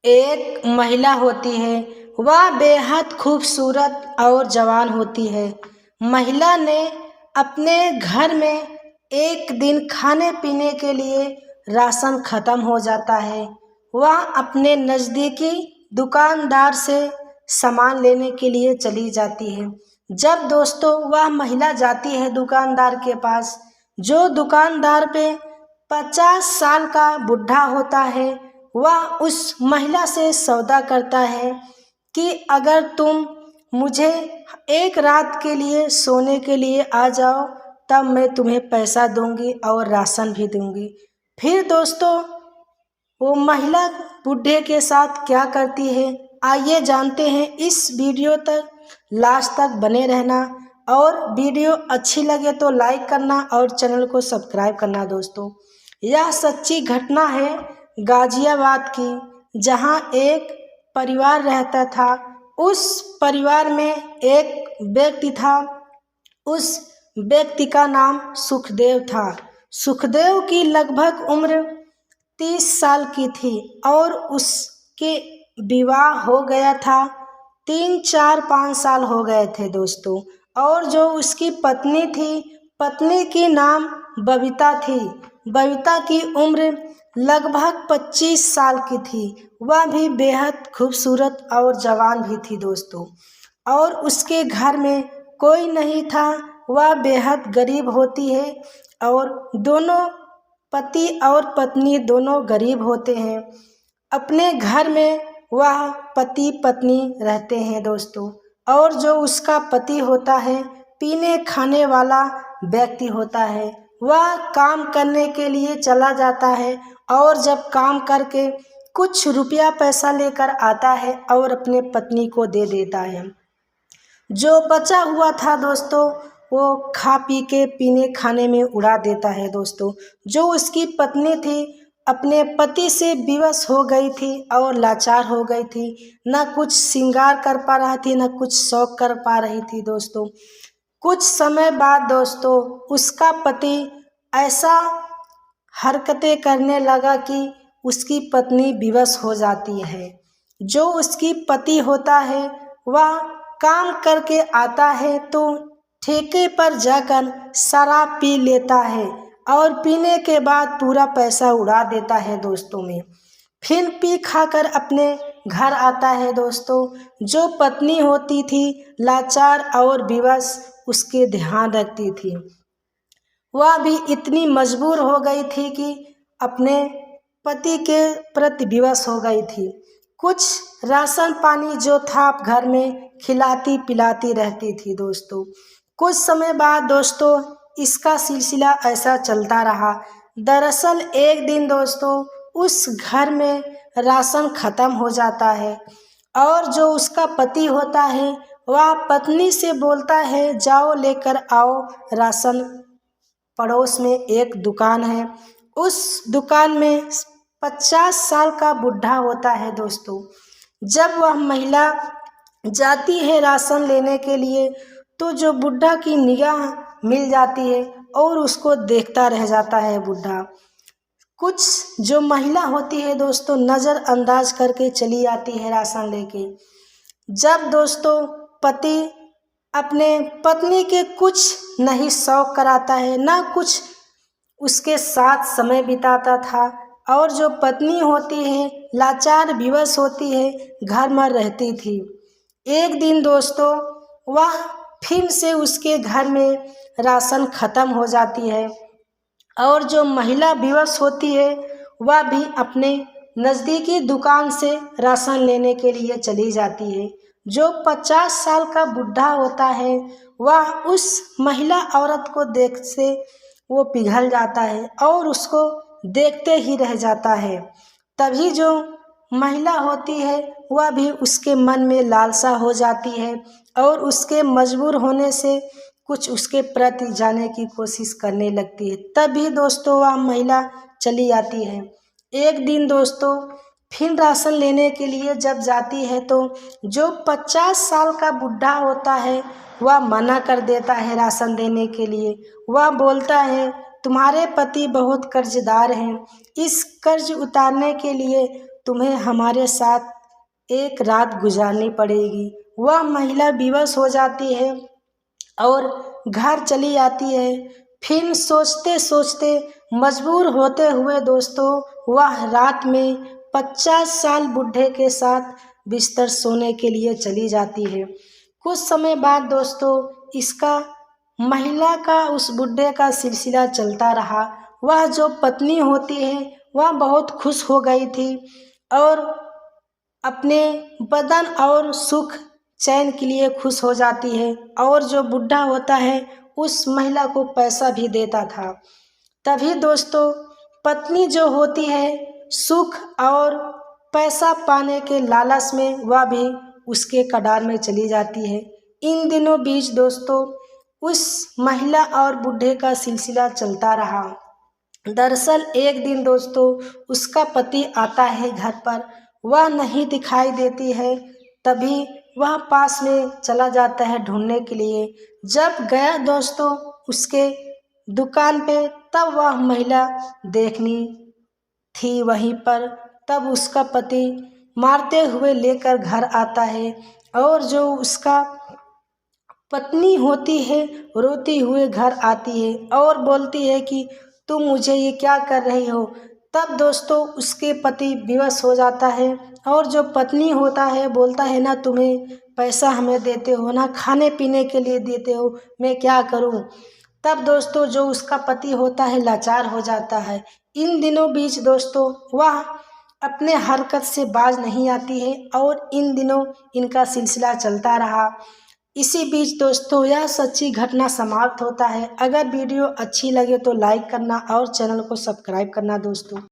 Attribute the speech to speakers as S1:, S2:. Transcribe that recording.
S1: एक महिला होती है, वह बेहद खूबसूरत और जवान होती है। महिला ने अपने घर में एक दिन खाने पीने के लिए राशन खत्म हो जाता है। वह अपने नज़दीकी दुकानदार से सामान लेने के लिए चली जाती है। जब दोस्तों वह महिला जाती है दुकानदार के पास, जो दुकानदार पे 50 साल का बुढ़ा होता है, वह उस महिला से सौदा करता है कि अगर तुम मुझे एक रात के लिए सोने के लिए आ जाओ, तब मैं तुम्हें पैसा दूंगी और राशन भी दूंगी। फिर दोस्तों वो महिला बूढ़े के साथ क्या करती है, आइए जानते हैं। इस वीडियो तक लास्ट तक बने रहना, और वीडियो अच्छी लगे तो लाइक करना और चैनल को सब्सक्राइब करना। दोस्तों यह सच्ची घटना है गाजियाबाद की, जहां एक परिवार रहता था। उस परिवार में एक व्यक्ति था, उस व्यक्ति का नाम सुखदेव था। सुखदेव की लगभग उम्र 30 साल की थी और उसके विवाह हो गया था। 3, 4, 5 साल हो गए थे दोस्तों। और जो उसकी पत्नी थी, पत्नी की नाम बबीता थी। बबीता की उम्र लगभग 25 साल की थी। वह भी बेहद खूबसूरत और जवान भी थी दोस्तों। और उसके घर में कोई नहीं था, वह बेहद गरीब होती है। और दोनों पति और पत्नी दोनों गरीब होते हैं। अपने घर में वह पति पत्नी रहते हैं दोस्तों। और जो उसका पति होता है, पीने खाने वाला व्यक्ति होता है। वह काम करने के लिए चला जाता है और जब काम करके कुछ रुपया पैसा लेकर आता है और अपने पत्नी को दे देता है। जो बचा हुआ था दोस्तों, वो खा पी के पीने खाने में उड़ा देता है दोस्तों। जो उसकी पत्नी थी, अपने पति से विवश हो गई थी और लाचार हो गई थी। न कुछ श्रृंगार कर पा रही थी, न कुछ शौक कर पा रही थी दोस्तों। कुछ समय बाद दोस्तों उसका पति ऐसा हरकतें करने लगा कि उसकी पत्नी विवश हो जाती है। जो उसकी पति होता है, वह काम करके आता है तो ठेके पर जाकर शराब पी लेता है और पीने के बाद पूरा पैसा उड़ा देता है दोस्तों में। फिर पी खाकर अपने घर आता है दोस्तों। जो पत्नी होती थी लाचार और विवश, उसके ध्यान रखती थी। वह भी इतनी मजबूर हो गई थी कि अपने पति के प्रति विवश हो गई थी। कुछ राशन पानी जो था घर में खिलाती पिलाती रहती थी दोस्तों। कुछ समय बाद दोस्तों इसका सिलसिला ऐसा चलता रहा। दरअसल एक दिन दोस्तों उस घर में राशन खत्म हो जाता है और जो उसका पति होता है, वह पत्नी से बोलता है, जाओ लेकर आओ राशन। पड़ोस में एक दुकान है, उस दुकान में 50 साल का बुढ़ा होता है दोस्तों। जब वह महिला जाती है राशन लेने के लिए, तो जो बुढ़ा की निगाह मिल जाती है और उसको देखता रह जाता है बुढ़ा। कुछ जो महिला होती है दोस्तों नज़रअंदाज करके चली आती है राशन लेके। जब दोस्तों पति अपने पत्नी के कुछ नहीं शौक कराता है, ना कुछ उसके साथ समय बिताता था, और जो पत्नी होती है लाचार विवश होती है, घर में रहती थी। एक दिन दोस्तों वह फिर से उसके घर में राशन खत्म हो जाती है और जो महिला विवश होती है वह भी अपने नज़दीकी दुकान से राशन लेने के लिए चली जाती है। जो 50 साल का बुढ़ा होता है, वह उस महिला औरत को देख से वो पिघल जाता है और उसको देखते ही रह जाता है। तभी जो महिला होती है वह भी उसके मन में लालसा हो जाती है और उसके मजबूर होने से कुछ उसके प्रति जाने की कोशिश करने लगती है। तभी दोस्तों वह महिला चली आती है। एक दिन दोस्तों फिर राशन लेने के लिए जब जाती है, तो जो 50 साल का बुढ़ा होता है वह मना कर देता है राशन देने के लिए। वह बोलता है, तुम्हारे पति बहुत कर्जदार हैं, इस कर्ज उतारने के लिए तुम्हें हमारे साथ एक रात गुजारनी पड़ेगी। वह महिला विवश हो जाती है और घर चली आती है। फिर सोचते सोचते मजबूर होते हुए दोस्तों वह रात में 50 साल बूढ़े के साथ बिस्तर सोने के लिए चली जाती है। कुछ समय बाद दोस्तों इसका महिला का उस बूढ़े का सिलसिला चलता रहा। वह जो पत्नी होती है वह बहुत खुश हो गई थी और अपने बदन और सुख चैन के लिए खुश हो जाती है और जो बूढ़ा होता है उस महिला को पैसा भी देता था। तभी दोस्तों पत्नी जो होती है सुख और पैसा पाने के लालच में वह भी उसके कड़ार में चली जाती है। इन दिनों बीच दोस्तों उस महिला और बूढ़े का सिलसिला चलता रहा। दरअसल एक दिन दोस्तों उसका पति आता है घर पर, वह नहीं दिखाई देती है। तभी वह पास में चला जाता है ढूंढने के लिए। जब गया दोस्तों उसके दुकान पे तब वह महिला देखनी थी वहीं पर। तब उसका पति मारते हुए लेकर घर आता है और जो उसका पत्नी होती है रोती हुए घर आती है और बोलती है कि तुम मुझे ये क्या कर रही हो। तब दोस्तों उसके पति विवश हो जाता है और जो पत्नी होता है बोलता है ना तुम्हें पैसा हमें देते हो ना खाने पीने के लिए देते हो, मैं क्या करूं। तब दोस्तों जो उसका पति होता है लाचार हो जाता है। इन दिनों बीच दोस्तों वह अपने हरकत से बाज नहीं आती है और इन दिनों इनका सिलसिला चलता रहा। इसी बीच दोस्तों यह सच्ची घटना समाप्त होता है। अगर वीडियो अच्छी लगे तो लाइक करना और चैनल को सब्सक्राइब करना दोस्तों।